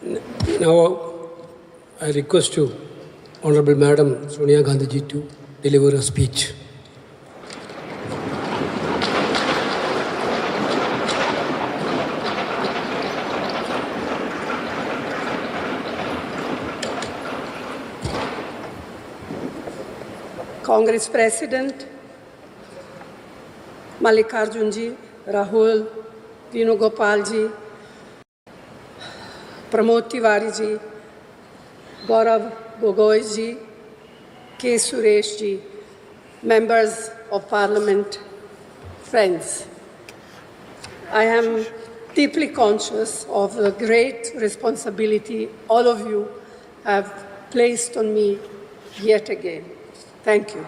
Now, I request you, Honorable Madam Sonia Gandhi ji, to deliver a speech. Congress President, Mallikarjun ji, Rahul, Venugopal ji, Pramod Tiwari ji, Gaurav Gogoi ji, K. Suresh ji, members of Parliament, friends. I am deeply conscious of the great responsibility all of you have placed on me yet again. Thank you.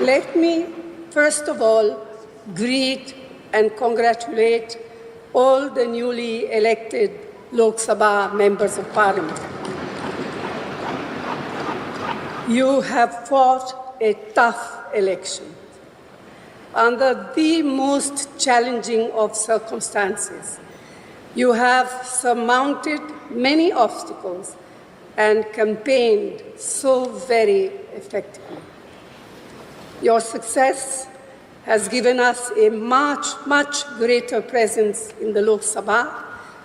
Let me, first of all, greet and congratulate all the newly elected Lok Sabha members of Parliament. You have fought a tough election under the most challenging of circumstances. You have surmounted many obstacles and campaigned so very effectively. Your success has given us a much greater presence in the Lok Sabha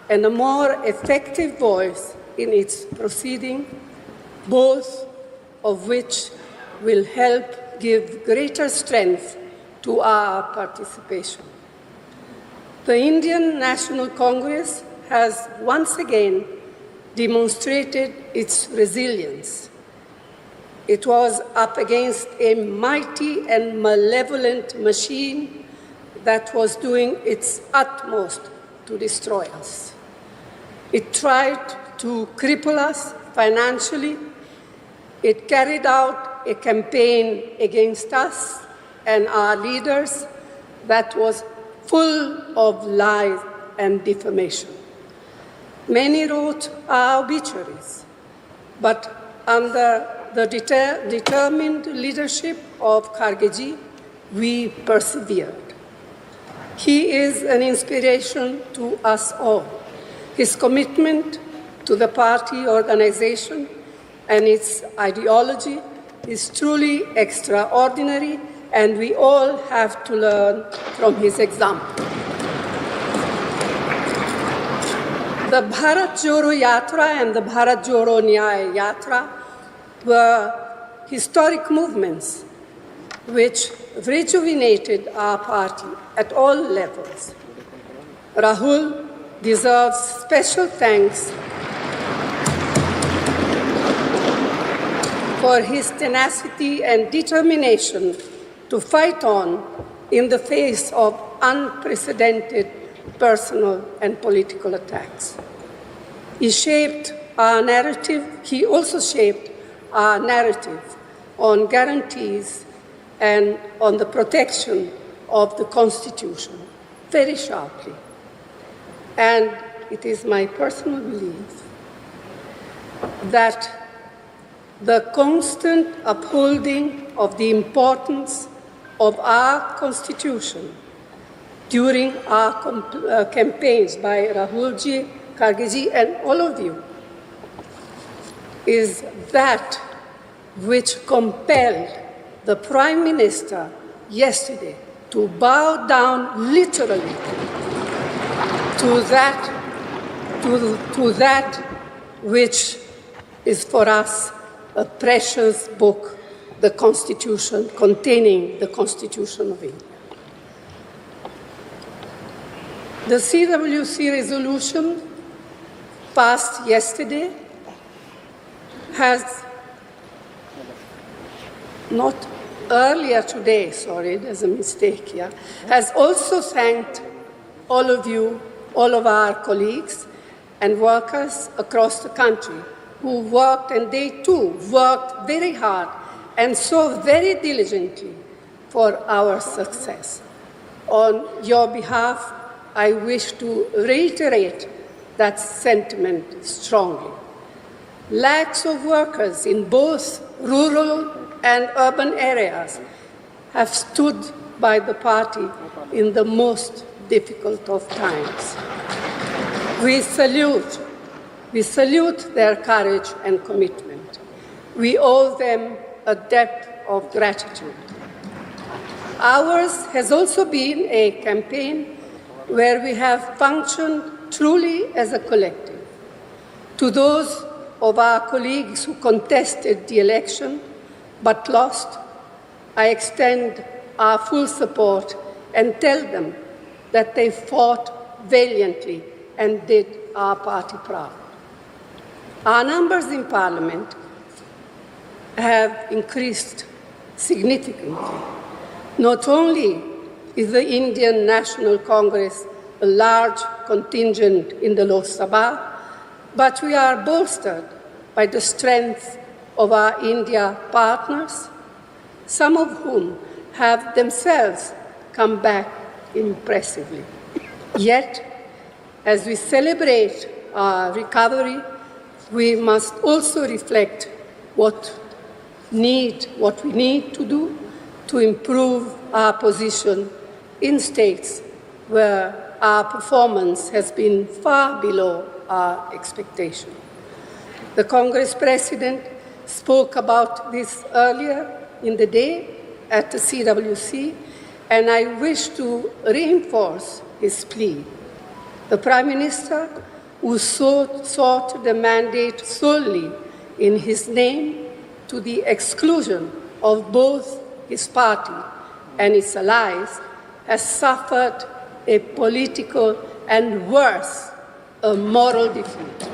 and a more effective voice in its proceeding, both of which will help give greater strength to our participation. The Indian National Congress has once again demonstrated its resilience. It was up against a mighty and malevolent machine that was doing its utmost to destroy us. It tried to cripple us financially. It carried out a campaign against us and our leaders that was full of lies and defamation. Many wrote our obituaries, but under the determined leadership of Khargeji, we persevered. He is an inspiration to us all. His commitment to the party organization and its ideology is truly extraordinary, and we all have to learn from his example. The Bharat Jodo Yatra and the Bharat Jodo Nyaya Yatra were historic movements which rejuvenated our party at all levels. Rahul deserves special thanks for his tenacity and determination to fight on in the face of unprecedented personal and political attacks. He also shaped our narrative on guarantees and on the protection of the Constitution very sharply. And it is my personal belief that the constant upholding of the importance of our Constitution during our campaigns by Rahulji, Khargeji, and all of you is that which compelled the Prime Minister yesterday to bow down literally to that which is for us a precious book, the Constitution, containing the Constitution of India. The CWC resolution passed yesterday has not earlier today, sorry, there's a mistake here, has also thanked all of you, all of our colleagues and workers across the country who worked, and they too worked very hard and so very diligently for our success. On your behalf, I wish to reiterate that sentiment strongly. Lakhs of workers in both rural and urban areas have stood by the party in the most difficult of times. We salute their courage and commitment. We owe them a debt of gratitude. Ours has also been a campaign where we have functioned truly as a collective. To those of our colleagues who contested the election but lost, I extend our full support and tell them that they fought valiantly and did our party proud. Our numbers in Parliament have increased significantly. Not only is the Indian National Congress a large contingent in the Lok Sabha, but we are bolstered by the strength of our India partners, some of whom have themselves come back impressively. Yet, as we celebrate our recovery, we must also reflect what we need to do to improve our position in states where our performance has been far below our expectation. The Congress President spoke about this earlier in the day at the CWC, and I wish to reinforce his plea. The Prime Minister, who sought the mandate solely in his name to the exclusion of both his party and its allies, has suffered a political and worse, a moral defeat.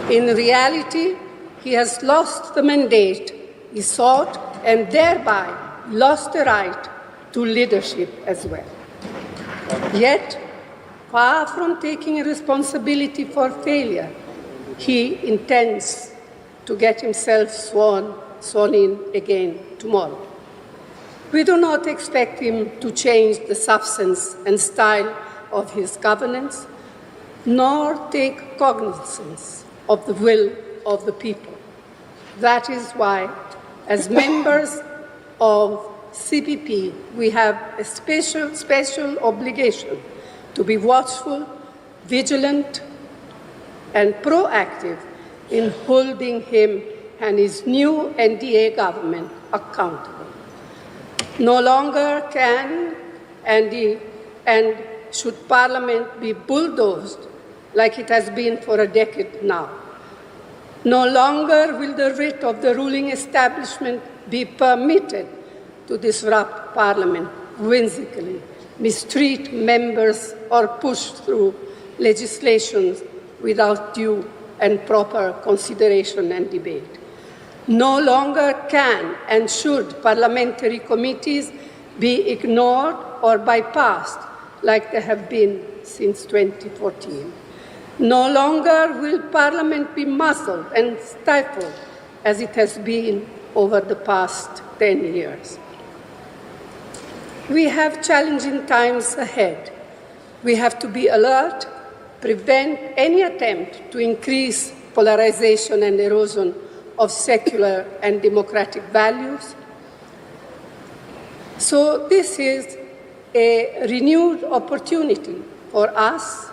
In reality, he has lost the mandate he sought and thereby lost the right to leadership as well. Yet, far from taking responsibility for failure, he intends to get himself sworn in again tomorrow. We do not expect him to change the substance and style of his governance, nor take cognizance of the will of the people. That is why, as members of CPP, we have a special obligation to be watchful, vigilant, and proactive in holding him and his new NDA government accountable. No longer can and should Parliament be bulldozed like it has been for a decade now. No longer will the writ of the ruling establishment be permitted to disrupt Parliament whimsically, mistreat members, or push through legislation without due and proper consideration and debate. No longer can and should parliamentary committees be ignored or bypassed like they have been since 2014. No longer will Parliament be muzzled and stifled as it has been over the past 10 years. We have challenging times ahead. We have to be alert, prevent any attempt to increase polarization and erosion of secular and democratic values. So this is a renewed opportunity for us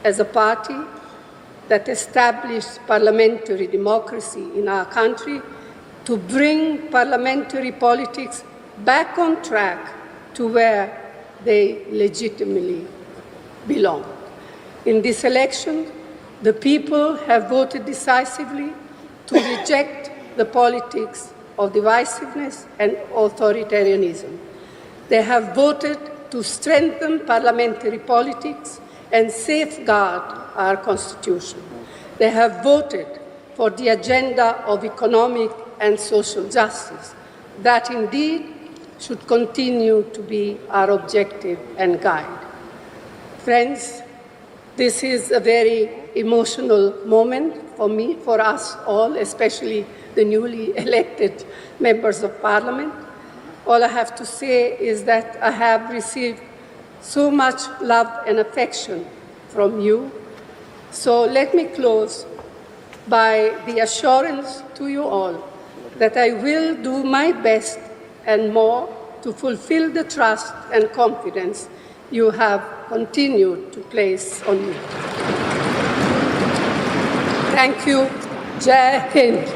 as a party that established parliamentary democracy in our country to bring parliamentary politics back on track to where they legitimately belong. In this election, the people have voted decisively to reject the politics of divisiveness and authoritarianism. They have voted to strengthen parliamentary politics and safeguard our Constitution. They have voted for the agenda of economic and social justice. That indeed should continue to be our objective and guide. Friends, this is a very emotional moment for me, for us all, especially the newly elected members of Parliament. All I have to say is that I have received so much love and affection from you. So let me close by the assurance to you all that I will do my best and more to fulfill the trust and confidence you have continued to place on me. Thank you. Jai Hind.